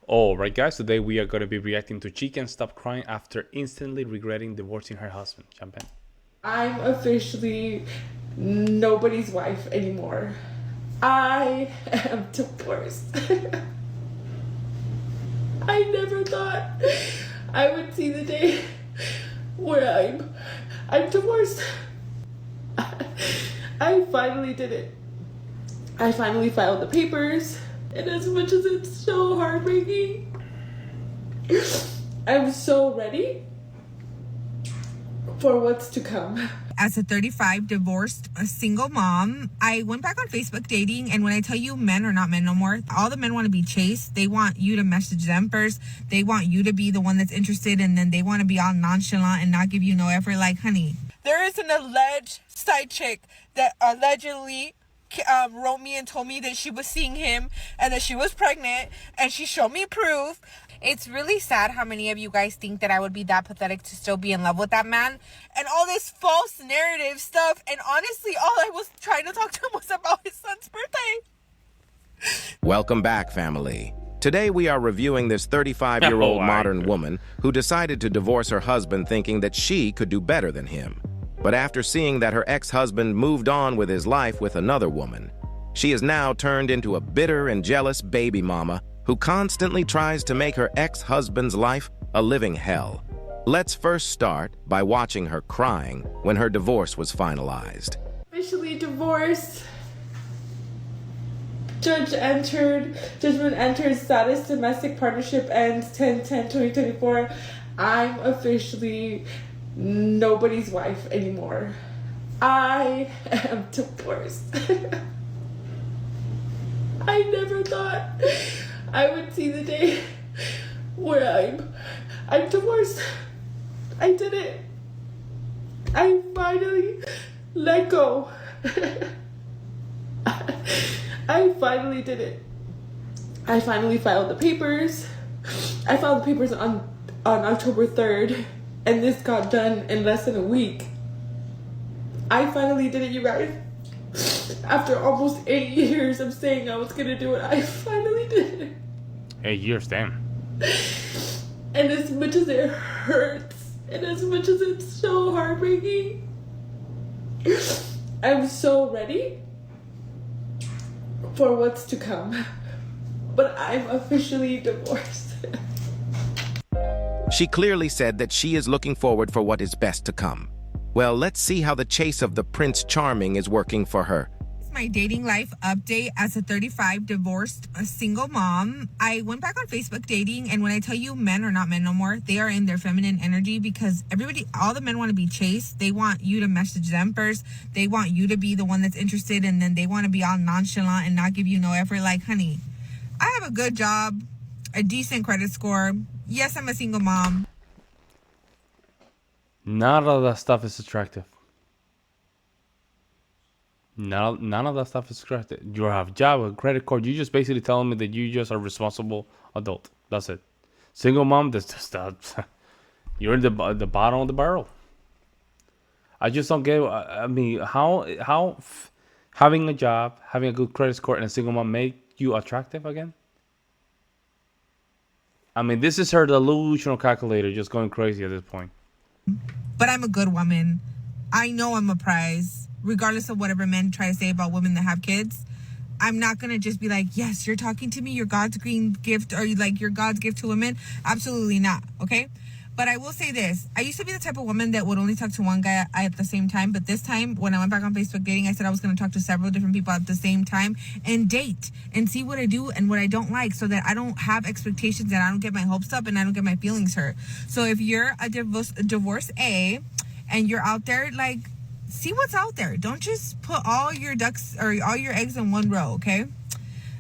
Alright guys, today we are going to be reacting to She Can't Stop Crying after instantly regretting divorcing her husband. Jump in. I'm officially nobody's wife anymore. I am divorced. I never thought I would see the day where I'm divorced. I finally did it. I finally filed the papers, and as much as it's so heartbreaking, I'm so ready for what's to come. As a 35 divorced a single mom, I went back on Facebook dating, and when I tell you men are not men no more, all the men want to be chased. They want you to message them first. They want you to be the one that's interested, and then they want to be all nonchalant and not give you no effort. Like, honey, there is an alleged side chick that allegedly wrote me and told me that she was seeing him and that she was pregnant, and she showed me proof. It's really sad how many of you guys think that I would be that pathetic to still be in love with that man and all this false narrative stuff. And honestly, all I was trying to talk to him was about his son's birthday. Welcome back, family. Today we are reviewing this 35-year-old modern woman who decided to divorce her husband thinking that she could do better than him. But after seeing that her ex-husband moved on with his life with another woman, she is now turned into a bitter and jealous baby mama who constantly tries to make her ex-husband's life a living hell. Let's first start by watching her crying when her divorce was finalized. Officially divorced. Judgment entered, status domestic partnership ends 10/10/2024. I'm officially nobody's wife anymore. I am divorced. I never thought I would see the day where I'm divorced. I did it. I finally let go. I finally did it. I finally filed the papers. I filed the papers on October 3rd, and this got done in less than a week. I finally did it, you guys. After almost 8 years of saying I was gonna do it, I finally did it. 8 years, damn. And as much as it hurts, and as much as it's so heartbreaking, I'm so ready for what's to come. But I'm officially divorced. She clearly said that she is looking forward for what is best to come. Well, let's see how the chase of the Prince Charming is working for her. My dating life update as a 35 divorced a single mom. I went back on Facebook dating, and when I tell you men are not men no more, they are in their feminine energy because all the men want to be chased. They want you to message them first. They want you to be the one that's interested, and then they want to be all nonchalant and not give you no effort. Like, honey, I have a good job, a decent credit score. Yes, I'm a single mom. None of that stuff is attractive. None of that stuff is attractive. You have a job, a credit card. You just basically telling me that you just are a responsible adult. That's it. Single mom, that's just that. You're in the bottom of the barrel. I just don't get. I mean, how having a job, having a good credit score, and a single mom make you attractive again? I mean, this is her delusional calculator just going crazy at this point. But I'm a good woman. I know I'm a prize, regardless of whatever men try to say about women that have kids. I'm not going to just be like, yes, you're talking to me, you're God's green gift, or like you're God's gift to women. Absolutely not, okay? But I will say this. I used to be the type of woman that would only talk to one guy at the same time. But this time, when I went back on Facebook dating, I said I was going to talk to several different people at the same time and date and see what I do and what I don't like so that I don't have expectations and I don't get my hopes up and I don't get my feelings hurt. So if you're a divorcee and you're out there, like, see what's out there. Don't just put all your ducks or all your eggs in one row, okay?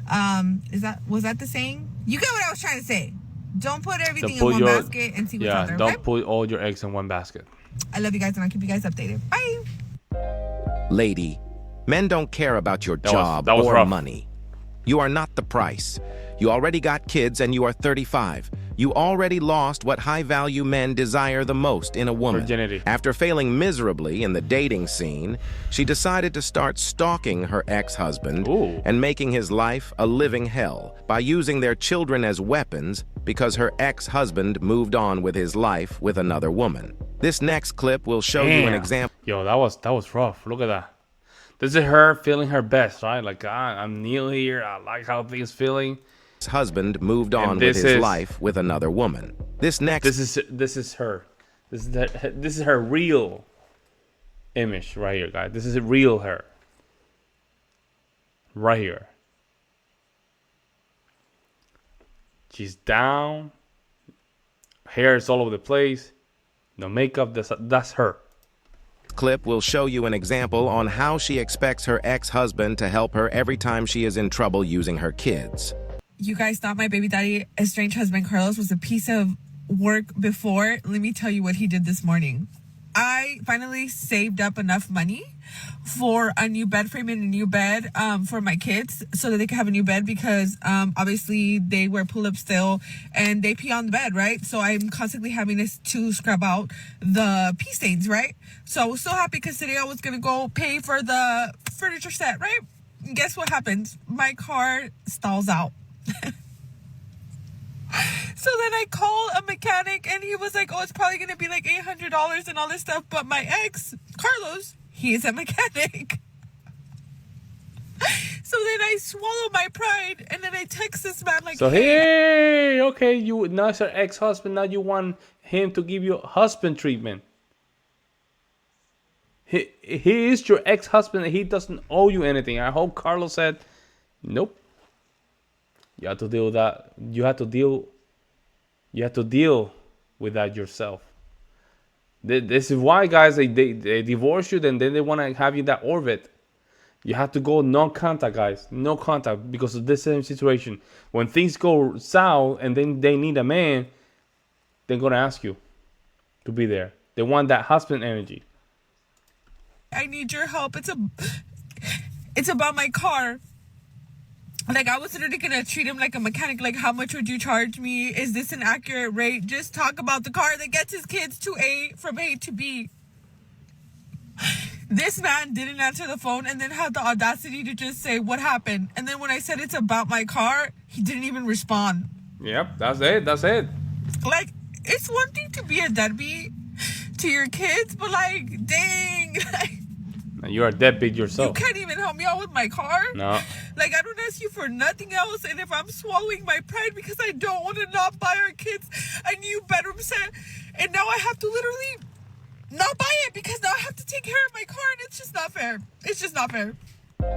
Was that the saying? You get what I was trying to say. Don't put everything in one basket and see what's out there. Don't put all your eggs in one basket. I love you guys, and I'll keep you guys updated. Bye. Lady, men don't care about your job or rough. money. You are not the price. You already got kids and you are 35. you already lost what high-value men desire the most in a woman. Virginity. After failing miserably in the dating scene, she decided to start stalking her ex-husband Ooh. and making his life a living hell by using their children as weapons because her ex-husband moved on with his life with another woman. This next clip will show you an Damn. example. Yo, that was rough. Look at that. This is her feeling her best, right? Like, I'm Neil here. I like how things feeling. Husband moved on with this his is- life with another woman. This next This is her. This is her real image right here, guys. This is real her. Right here. She's down. Hair is all over the place. No makeup. That's her. clip will show you an example on how she expects her ex-husband to help her every time she is in trouble using her kids. You guys thought my baby daddy, estranged husband Carlos, was a piece of work before. Let me tell you what he did this morning. I finally saved up enough money for a new bed frame and a new bed for my kids so that they can have a new bed because obviously they wear pull-ups still and they pee on the bed, right? So I'm constantly having to scrub out the pee stains, right? So I was so happy because today I was going to go pay for the furniture set, right? And guess what happens? My car stalls out. So then I call a mechanic and he was like, oh, it's probably going to be like $800 and all this stuff. But my ex, Carlos, he is a mechanic. So then I swallow my pride and then I text this man like, So hey, okay, you now it's your ex-husband. Now you want him to give you husband treatment. He is your ex-husband and he doesn't owe you anything. I hope Carlos said, nope. You have to deal with that. You have to deal with that yourself. This is why, guys, they divorce you, then they want to have you in that orbit. You have to go no contact, guys. No contact because of this same situation. When things go south and then they need a man, they're going to ask you to be there. They want that husband energy. I need your help. It's about my car. Like, I was literally gonna treat him like a mechanic. Like, how much would you charge me? Is this an accurate rate? Just talk about the car that gets his kids from A to B. This man didn't answer the phone and then had the audacity to just say, what happened? And then when I said it's about my car, he didn't even respond. Yep, that's it. Like, it's one thing to be a deadbeat to your kids, but like, dang. You're a deadbeat yourself. You can't even help me out with my car? No. Like, I don't ask you for nothing else, and if I'm swallowing my pride because I don't want to not buy our kids a new bedroom set, and now I have to literally not buy it because now I have to take care of my car, and it's just not fair. It's just not fair.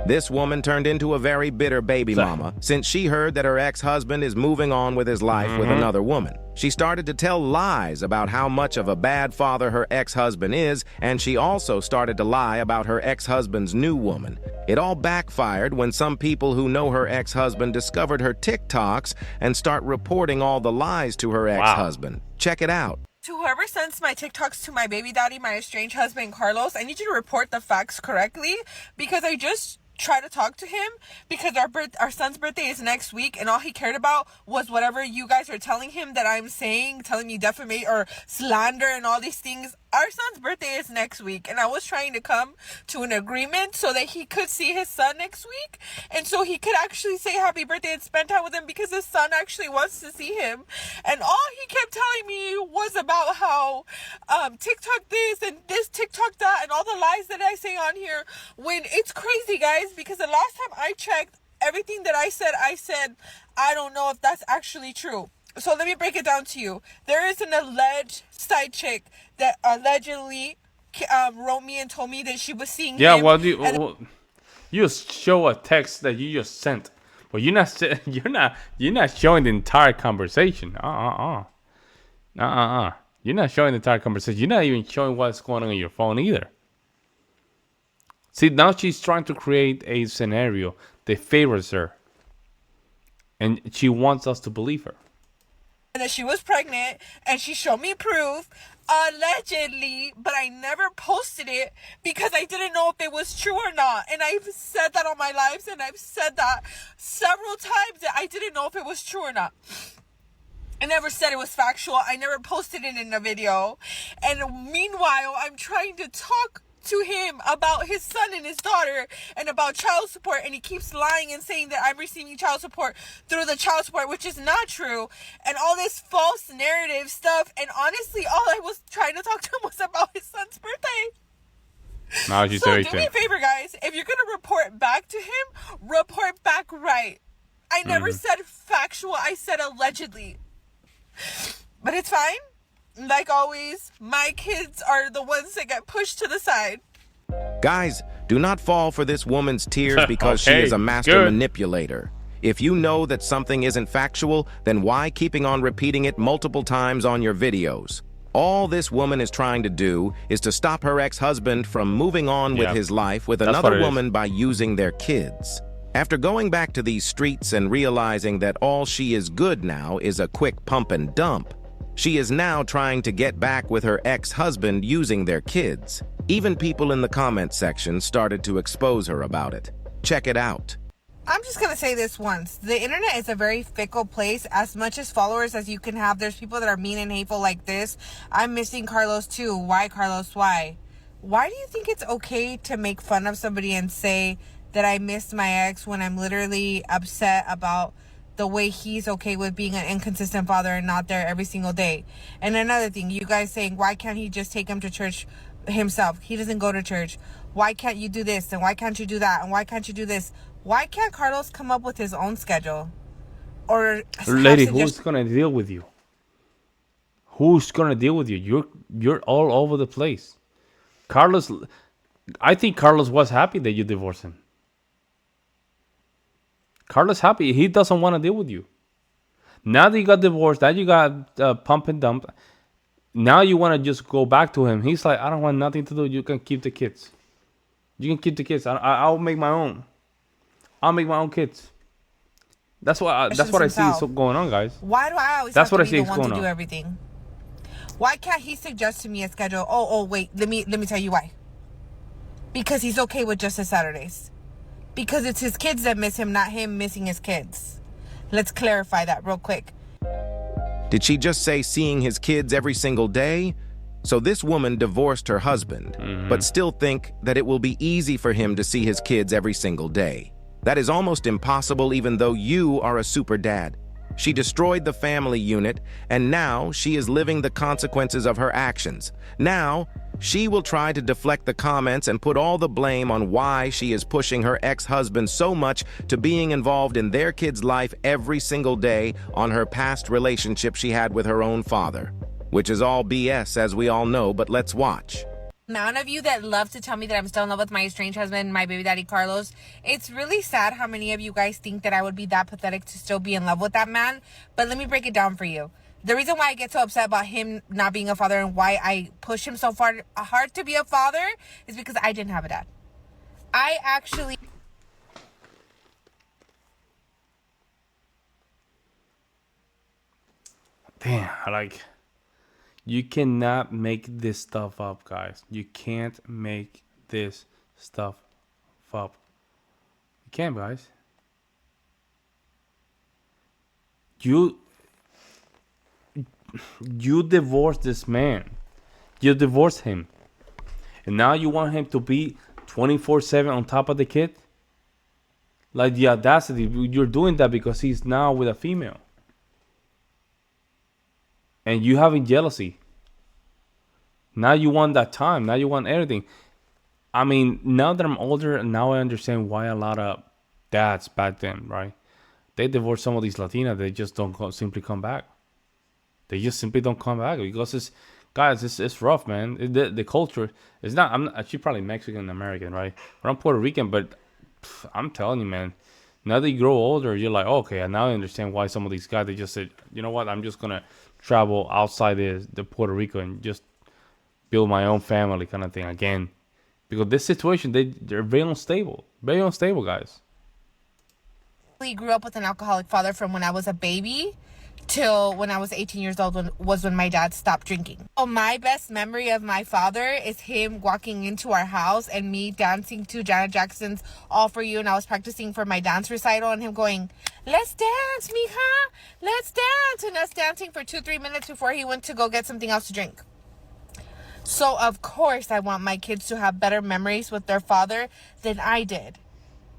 This woman turned into a very bitter baby mama since she heard that her ex-husband is moving on with his life with another woman. She started to tell lies about how much of a bad father her ex-husband is, and she also started to lie about her ex-husband's new woman. It all backfired when some people who know her ex-husband discovered her TikToks and start reporting all the lies to her ex-husband. Check it out. To whoever sends my TikToks to my baby daddy, my estranged husband, Carlos, I need you to report the facts correctly because I just tried to talk to him because our son's birthday is next week and all he cared about was whatever you guys are telling him that I'm saying, telling me defamate or slander and all these things. Our son's birthday is next week and I was trying to come to an agreement so that he could see his son next week and so he could actually say happy birthday and spend time with him because his son actually wants to see him. And all he kept telling me was about how TikTok this and this TikTok that and all the lies that I say on here, when it's crazy, guys, because the last time I checked, everything that I said, I don't know if that's actually true. So let me break it down to you. There is an alleged side chick that allegedly wrote me and told me that she was seeing him. Yeah, well, you just show a text that you just sent, but you're not showing the entire conversation. You're not showing the entire conversation. You're not even showing what's going on your phone either. See, now she's trying to create a scenario that favors her, and she wants us to believe her. And that she was pregnant, and she showed me proof, allegedly, but I never posted it because I didn't know if it was true or not. And I've said that on my lives, and I've said that several times that I didn't know if it was true or not. I never said it was factual. I never posted it in a video. And meanwhile, I'm trying to talk to him about his son and his daughter and about child support, and he keeps lying and saying that I'm receiving child support through the child support, which is not true, and all this false narrative stuff. And honestly, all I was trying to talk to him was about his son's birthday. Now she's So do 18. me a favor, guys. If you're gonna report back to him, report back right. I never said factual. I said allegedly. But it's fine. Like always, my kids are the ones that get pushed to the side. Guys, do not fall for this woman's tears because she Okay, is a master good. manipulator. If you know that something isn't factual, then why keeping on repeating it multiple times on your videos? All this woman is trying to do is to stop her ex-husband from moving on with Yeah, his life with that's what another it is. woman by using their kids. After going back to these streets and realizing that all she is good now is a quick pump and dump, she is now trying to get back with her ex-husband using their kids. Even people in the comment section started to expose her about it. Check it out. I'm just going to say this once. The internet is a very fickle place. As much as followers as you can have, there's people that are mean and hateful like this. I'm missing Carlos too. Why, Carlos? Why? Why do you think it's okay to make fun of somebody and say that I missed my ex when I'm literally upset about the way he's okay with being an inconsistent father and not there every single day? And another thing, you guys saying, why can't he just take him to church himself? He doesn't go to church. Why can't you do this? And why can't you do that? And why can't you do this? Why can't Carlos come up with his own schedule? Or Lady, who's gonna deal with you? Who's gonna deal with you? You're all over the place. Carlos, I think Carlos was happy that you divorced him. Carlos happy. He doesn't want to deal with you. Now that you got divorced, now you got pump and dump. Now you want to just go back to him. He's like, I don't want nothing to do. You can keep the kids. You can keep the kids. I'll make my own. I'll make my own kids. That's what I see is going on, guys. Why do I always That's have what to I be see the one going to do on. everything? Why can't he suggest to me a schedule? Oh, wait. Let me tell you why. Because he's okay with just his Saturdays. Because it's his kids that miss him, not him missing his kids. Let's clarify that real quick. Did she just say seeing his kids every single day? So this woman divorced her husband, but still think that it will be easy for him to see his kids every single day. That is almost impossible even though you are a super dad. She destroyed the family unit, and now she is living the consequences of her actions. Now, she will try to deflect the comments and put all the blame on why she is pushing her ex-husband so much to being involved in their kid's life every single day on her past relationship she had with her own father. Which is all BS, as we all know, but let's watch. Amount of you that love to tell me that I'm still in love with my estranged husband, my baby daddy Carlos. It's really sad how many of you guys think that I would be that pathetic to still be in love with that man. But let me break it down for you. The reason why I get so upset about him not being a father and why I push him so hard to be a father is because I didn't have a dad. I actually... Damn, like, you cannot make this stuff up, guys. You can't make this stuff up. You can't, guys. You divorced this man. You divorced him. And now you want him to be 24/7 on top of the kid? Like, the audacity. You're doing that because he's now with a female. And you having jealousy. Now you want that time. Now you want everything. I mean, now that I'm older, now I understand why a lot of dads back then, right? They divorce some of these Latinas. They just don't simply come back. They just simply don't come back because it's rough, man. The culture is not. I'm actually probably Mexican American, right? But I'm Puerto Rican. But I'm telling you, man. Now that you grow older, you're like, okay, and now I understand why some of these guys, they just said, you know what, I'm just gonna travel outside the Puerto Rico and just build my own family kind of thing again. Because this situation, they're very unstable, guys. grew up with an alcoholic father from when I was a baby till when I was 18 years old was when my dad stopped drinking. So my best memory of my father is him walking into our house and me dancing to Janet Jackson's All For You, and I was practicing for my dance recital, and him going, "Let's dance, mija, let's dance," and us dancing for 2-3 minutes before he went to go get something else to drink. So of course I want my kids to have better memories with their father than I did.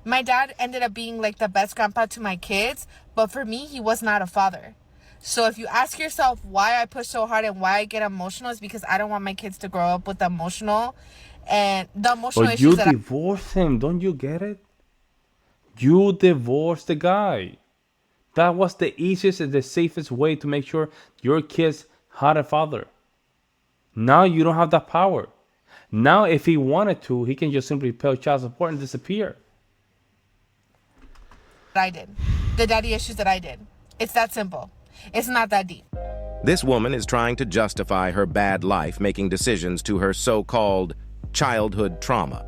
My dad ended up being like the best grandpa to my kids, but for me, he was not a father. So if you ask yourself why I push so hard and why I get emotional, is because I don't want my kids to grow up with the emotional But issues you that divorce him, don't you get it? You divorce the guy. That was the easiest and the safest way to make sure your kids had a father. Now you don't have that power. Now, if he wanted to, he can just simply pay child support and disappear. I did. The daddy issues that I did. It's that simple. It's not that deep. This woman is trying to justify her bad life making decisions to her so-called childhood trauma.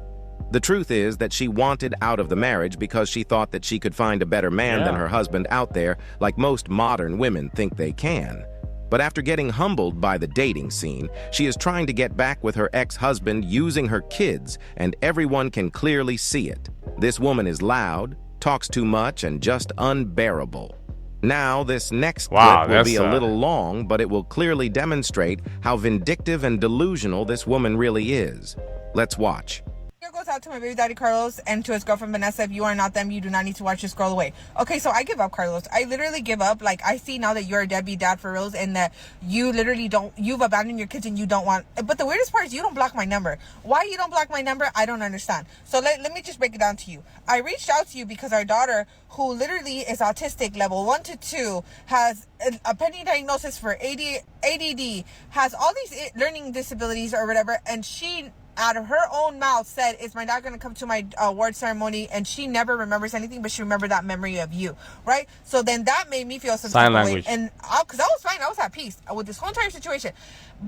The truth is that she wanted out of the marriage because she thought that she could find a better man than her husband out there, like most modern women think they can. But after getting humbled by the dating scene, she is trying to get back with her ex-husband using her kids, and everyone can clearly see it. This woman is loud, talks too much, and just unbearable. Now, this next clip will be a little long, but it will clearly demonstrate how vindictive and delusional this woman really is. Let's watch. Here goes out to my baby daddy Carlos and to his girlfriend Vanessa. If you are not them, you do not need to watch this. Scroll away. Okay, so I give up, Carlos. I literally give up. Like, I see now that you're a deadbeat dad for reals, and that you literally you've abandoned your kids and you don't want. But the weirdest part is you don't block my number. Why you don't block my number, I don't understand. So let me just break it down to you. I reached out to you because our daughter, who literally is autistic level 1 to 2, has a pending diagnosis for ADD, has all these learning disabilities or whatever, and she, out of her own mouth, said, "Is my dad going to come to my award ceremony?" And she never remembers anything, but she remembered that memory of you, right? So then that made me feel some type of way, and because I was fine, I was at peace with this whole entire situation,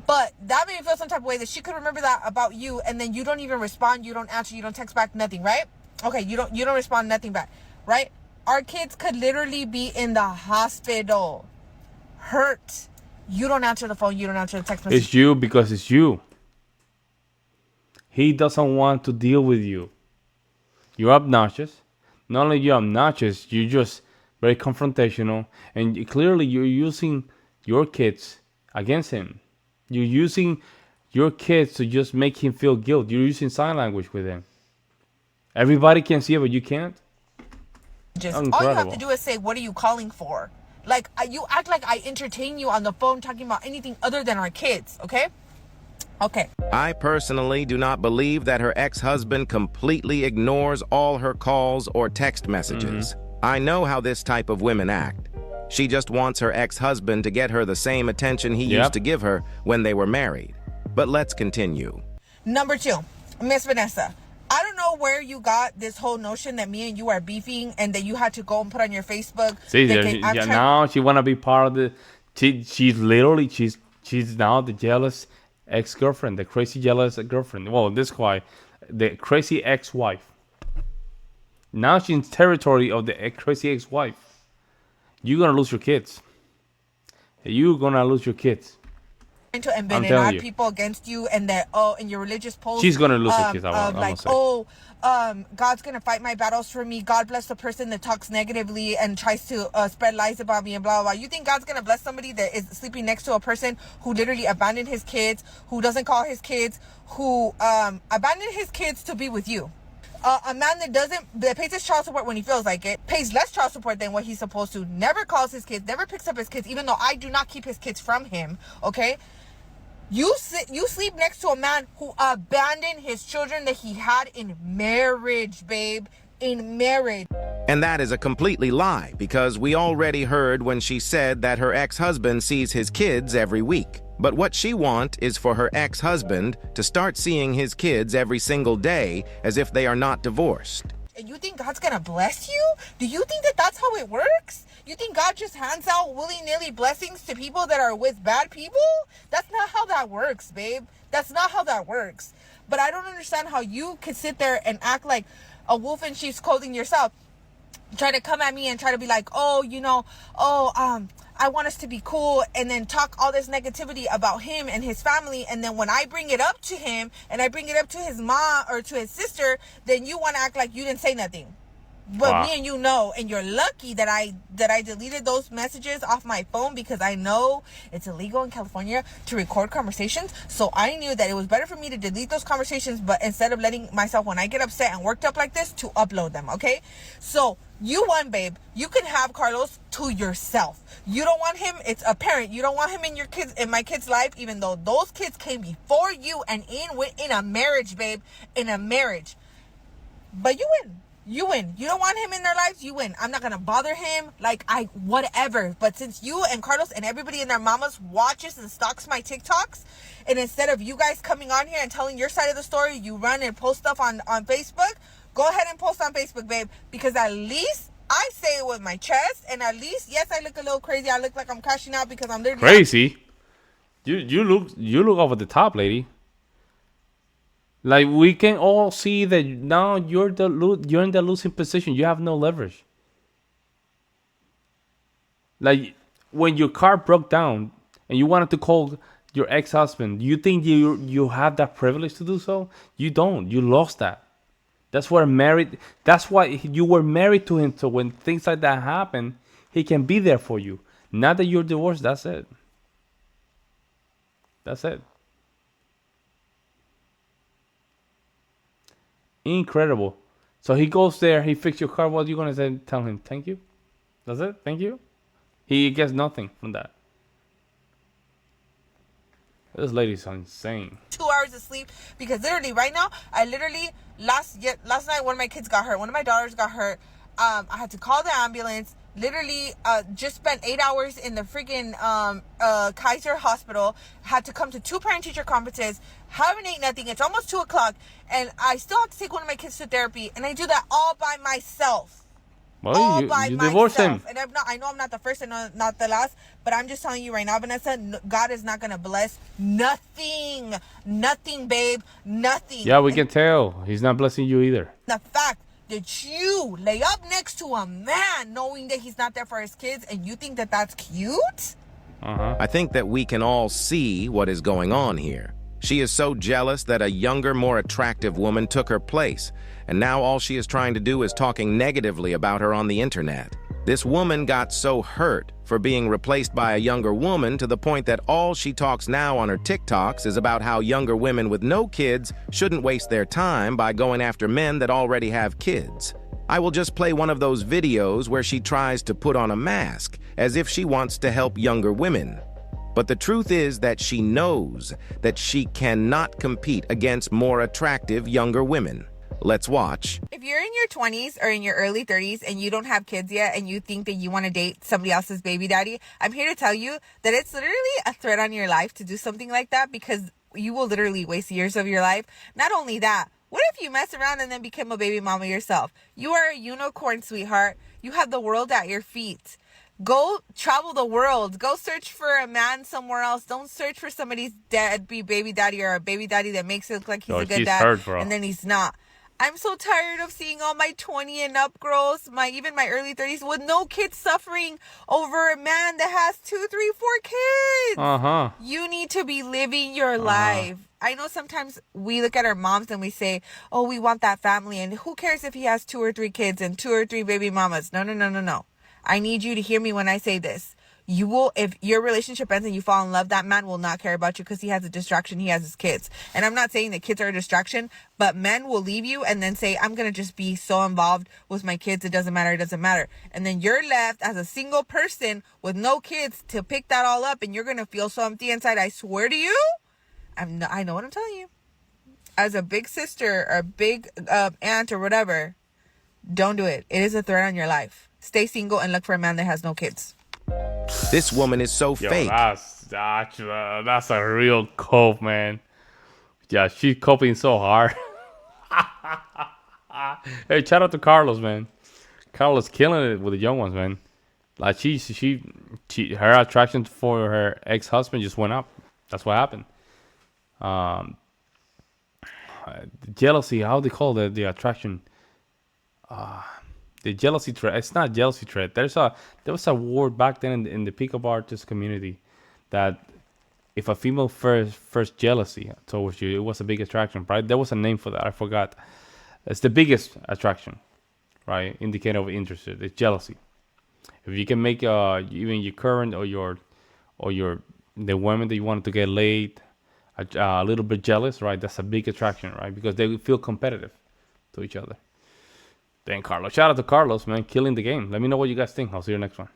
but that made me feel some type of way that she could remember that about you, and then you don't even respond, you don't answer, you don't text back, nothing, right? Okay, you don't respond, nothing back, right? Our kids could literally be in the hospital, hurt. You don't answer the phone, you don't answer the text message. It's you because it's you. He doesn't want to deal with you. You're obnoxious. Not only you're obnoxious, you're just very confrontational. And clearly you're using your kids against him. You're using your kids to just make him feel guilt. You're using sign language with him. Everybody can see it, but you can't. Just all you have to do is say, "What are you calling for?" Like, you act like I entertain you on the phone talking about anything other than our kids, okay? Okay. I personally do not believe that her ex-husband completely ignores all her calls or text messages. I know how this type of women act. She just wants her ex-husband to get her the same attention he used to give her when they were married. But let's continue. Number 2, Miss Vanessa. I don't know where you got this whole notion that me and you are beefing and that you had to go and put on your Facebook. See, now she wanna be part of the. She's now the jealous ex-girlfriend, the crazy jealous girlfriend. Well, this guy, the crazy ex-wife. Now she's in territory of the crazy ex-wife. You're gonna lose your kids. You're gonna lose your kids. To envenenate people against you, and that in your religious post, she's gonna lose her kids. God's gonna fight my battles for me. God bless the person that talks negatively and tries to spread lies about me and blah blah blah. You think God's gonna bless somebody that is sleeping next to a person who literally abandoned his kids, who doesn't call his kids, who abandoned his kids to be with you? A man that pays his child support when he feels like it, pays less child support than what he's supposed to, never calls his kids, never picks up his kids, even though I do not keep his kids from him, okay? You sleep next to a man who abandoned his children that he had in marriage, babe. In marriage. And that is a completely lie, because we already heard when she said that her ex-husband sees his kids every week. But what she wants is for her ex-husband to start seeing his kids every single day as if they are not divorced. And you think God's gonna bless you? Do you think that that's how it works? You think God just hands out willy-nilly blessings to people that are with bad people? That's not how that works, babe. That's not how that works. But I don't understand how you could sit there and act like a wolf in sheep's clothing yourself. Try to come at me and try to be like, I want us to be cool, and then talk all this negativity about him and his family. And then when I bring it up to him and I bring it up to his mom or to his sister, then you want to act like you didn't say nothing. But Wow. me and you know, and you're lucky that I deleted those messages off my phone, because I know it's illegal in California to record conversations. So I knew that it was better for me to delete those conversations, but instead of letting myself, when I get upset and worked up like this, to upload them. Okay, so you won, babe. You can have Carlos to yourself. You don't want him. It's apparent. You don't want him in your kids, in my kid's life, even though those kids came before you and in a marriage, babe, in a marriage. But you win. You win. You don't want him in their lives, you win. I'm not gonna bother him. Like, whatever. But since you and Carlos and everybody and their mamas watches and stalks my TikToks, and instead of you guys coming on here and telling your side of the story, you run and post stuff on Facebook, go ahead and post on Facebook, babe. Because at least I say it with my chest, and at least, yes, I look a little crazy. I look like I'm crashing out because I'm literally Crazy. You look over the top, lady. Like, we can all see that now you're in the losing position. You have no leverage. Like, when your car broke down and you wanted to call your ex-husband, you think you have that privilege to do so? You don't. You lost that. That's why married. That's why you were married to him. So when things like that happen, he can be there for you. Now that you're divorced, that's it. That's it. Incredible. So he goes there, he fixed your car. What are you gonna say? Tell him thank you. That's it. Thank you. He gets nothing from that. This lady's insane. 2 hours of sleep, because literally right now, I literally last night, one of my kids got hurt. One of my daughters got hurt. I had to call the ambulance. Literally, just spent 8 hours in the freaking Kaiser Hospital. Had to come to 2 parent-teacher conferences. Haven't ate nothing. It's almost 2 o'clock, and I still have to take one of my kids to therapy. And I do that all by myself. Well, All you by you divorced him. myself. And I know I'm not the first and not the last, but I'm just telling you right now, Vanessa, God is not going to bless nothing. Nothing, babe. Nothing. Yeah, we can tell. He's not blessing you either. The fact that you lay up next to a man knowing that he's not there for his kids, and you think that that's cute? I think that we can all see what is going on here. She is so jealous that a younger, more attractive woman took her place, and now all she is trying to do is talking negatively about her on the internet. This woman got so hurt for being replaced by a younger woman to the point that all she talks now on her TikToks is about how younger women with no kids shouldn't waste their time by going after men that already have kids. I will just play one of those videos where she tries to put on a mask as if she wants to help younger women. But the truth is that she knows that she cannot compete against more attractive younger women. Let's watch. If you're in your 20s or in your early 30s and you don't have kids yet, and you think that you want to date somebody else's baby daddy, I'm here to tell you that it's literally a threat on your life to do something like that, because you will literally waste years of your life. Not only that, what if you mess around and then become a baby mama yourself? You are a unicorn, sweetheart. You have the world at your feet. Go travel the world. Go search for a man somewhere else. Don't search for somebody's deadbeat baby daddy, or a baby daddy that makes it look like he's a good dad, hurt, bro. and then he's not. I'm so tired of seeing all my 20 and up girls, even my early 30s, with no kids, suffering over a man that has 2, 3, 4 kids. You need to be living your life. I know sometimes we look at our moms and we say, oh, we want that family, and who cares if he has 2 or 3 kids and 2 or 3 baby mamas? No. I need you to hear me when I say this. You will, if your relationship ends and you fall in love, that man will not care about you because he has a distraction. He has his kids. And I'm not saying that kids are a distraction, but men will leave you and then say, I'm going to just be so involved with my kids. It doesn't matter. And then you're left as a single person with no kids to pick that all up. And you're going to feel so empty inside. I swear to you, I know what I'm telling you. As a big sister or big aunt or whatever, don't do it. It is a threat on your life. Stay single and look for a man that has no kids. This woman is so Yo, fake. that's a real cope, man. Yeah, she's coping so hard. Hey, shout out to Carlos, man. Carlos killing it with the young ones, man. Like her attraction for her ex-husband just went up. That's what happened. Jealousy, how they call the attraction? The jealousy threat. It's not jealousy threat. There was a word back then in the pickup artist community that if a female first jealousy towards you, it was a big attraction, right? There was a name for that. I forgot. It's the biggest attraction, right? Indicator of interest. It's jealousy. If you can make even your current or your the women that you wanted to get laid a little bit jealous, right? That's a big attraction, right? Because they feel competitive to each other. Then Carlos, shout out to Carlos, man, killing the game. Let me know what you guys think. I'll see you next one.